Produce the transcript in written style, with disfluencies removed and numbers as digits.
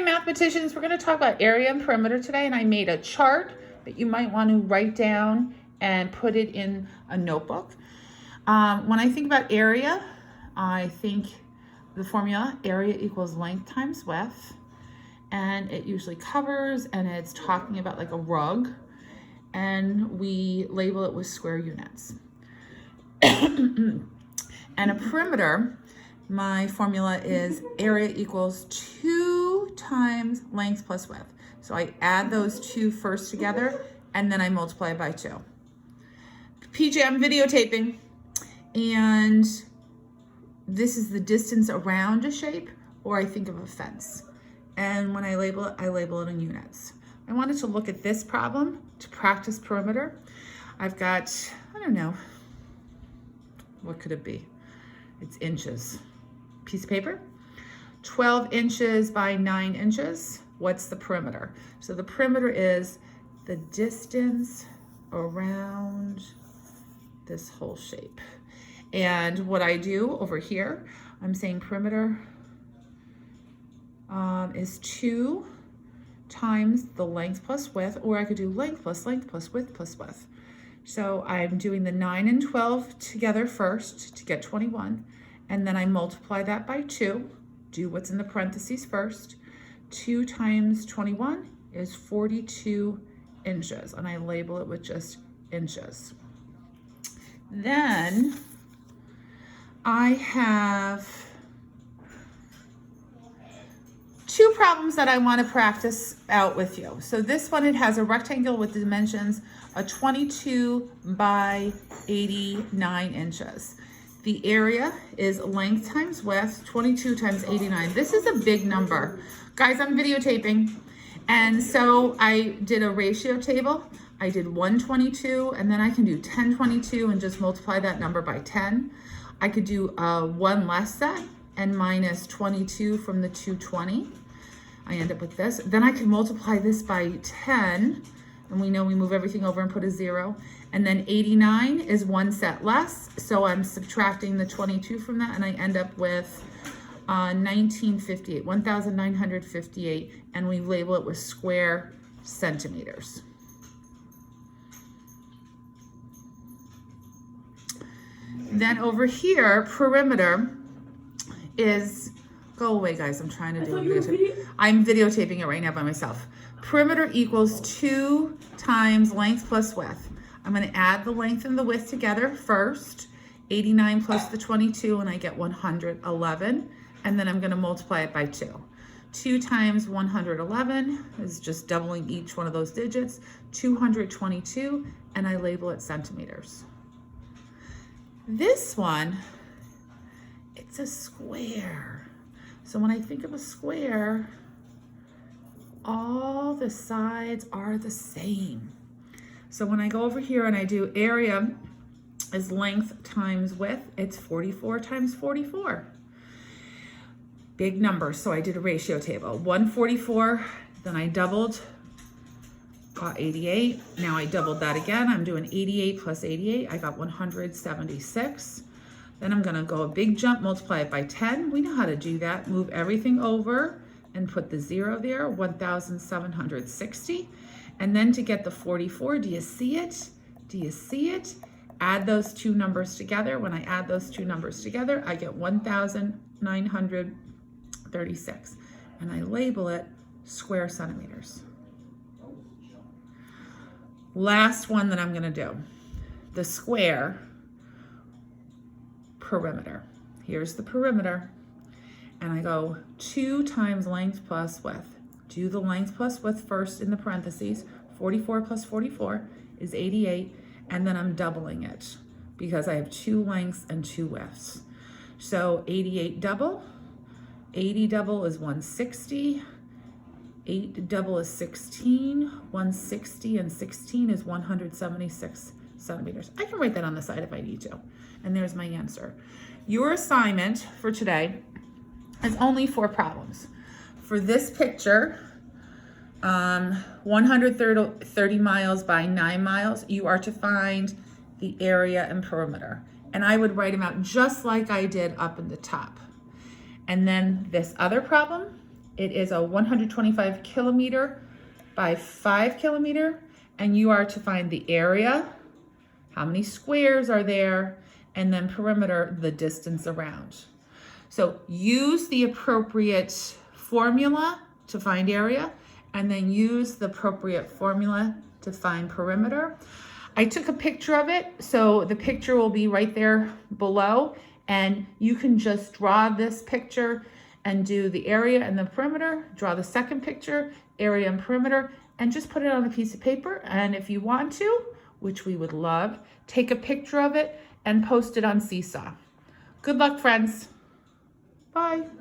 mathematicians, we're going to talk about area and perimeter today, and I made a chart that you might want to write down and put it in a notebook. When I think about area, I think the formula area equals length times width, and it usually covers, and it's talking about like a rug, and we label it with square units. And a perimeter, my formula is area equals 2 times length plus width. So I add those two first together, and then I multiply by 2. PJ, I'm videotaping, and this is the distance around a shape, or I think of a fence. And when I label it in units. I wanted to look at this problem to practice perimeter. I've got, I don't know, what could it be? It's inches. Piece of paper, 12 inches by 9 inches. What's the perimeter? So the perimeter is the distance around this whole shape. And what I do over here, I'm saying perimeter is 2 times the length plus width, or I could do length plus width plus width. So I'm doing the 9 and 12 together first to get 21, and then I multiply that by 2, do what's in the parentheses first. 2 times 21 is 42 inches, and I label it with just inches. Then I have 2 problems that I want to practice out with you. So this one, it has a rectangle with dimensions of 22 by 89 inches. The area is length times width, 22 times 89. This is a big number. Guys, I'm videotaping. And so I did a ratio table. I did 122, and then I can do 1022 and just multiply that number by 10. I could do 1 less set and minus 22 from the 220. I end up with this. Then I can multiply this by 10, and we know we move everything over and put a 0. And then 89 is 1 set less, so I'm subtracting the 22 from that, and I end up with 1958, and we label it with square centimeters. Then over here, perimeter is, go away guys, I'm trying to do a videotape. I'm videotaping it right now by myself. Perimeter equals 2 times length plus width. I'm going to add the length and the width together first, 89 plus the 22, and I get 111, and then I'm going to multiply it by 2. 2 times 111 is just doubling each one of those digits, 222, and I label it centimeters. This one, it's a square. So when I think of a square, all the sides are the same. So when I go over here and I do area is length times width, it's 44 times 44. Big number, so I did a ratio table. 144, then I doubled, got 88. Now I doubled that again. I'm doing 88 plus 88. I got 176. Then I'm gonna go a big jump, multiply it by 10. We know how to do that. Move everything over and put the 0 there, 1,760. And then to get the 44, do you see it? Do you see it? Add those two numbers together. When I add those two numbers together, I get 1,936. And I label it square centimeters. Last one that I'm gonna do, the square perimeter. Here's the perimeter, and I go 2 times length plus width. Do the length plus width first in the parentheses. 44 plus 44 is 88, and then I'm doubling it because I have 2 lengths and 2 widths. So 88 double, 80 double is 160, 8 double is 16, 160 and 16 is 176 centimeters. I can write that on the side if I need to. And there's my answer. Your assignment for today is only 4 problems. For this picture, 130 miles by 9 miles, you are to find the area and perimeter. And I would write them out just like I did up in the top. And then this other problem It is a 125 kilometer by 5 kilometer, and you are to find the area, how many squares are there, and then perimeter, the distance around. So use the appropriate formula to find area, and then use the appropriate formula to find perimeter. I took a picture of it, so the picture will be right there below, and you can just draw this picture and do the area and the perimeter, draw the second picture, area and perimeter, and just put it on a piece of paper. And if you want to, which we would love, take a picture of it and post it on Seesaw. Good luck, friends. Bye.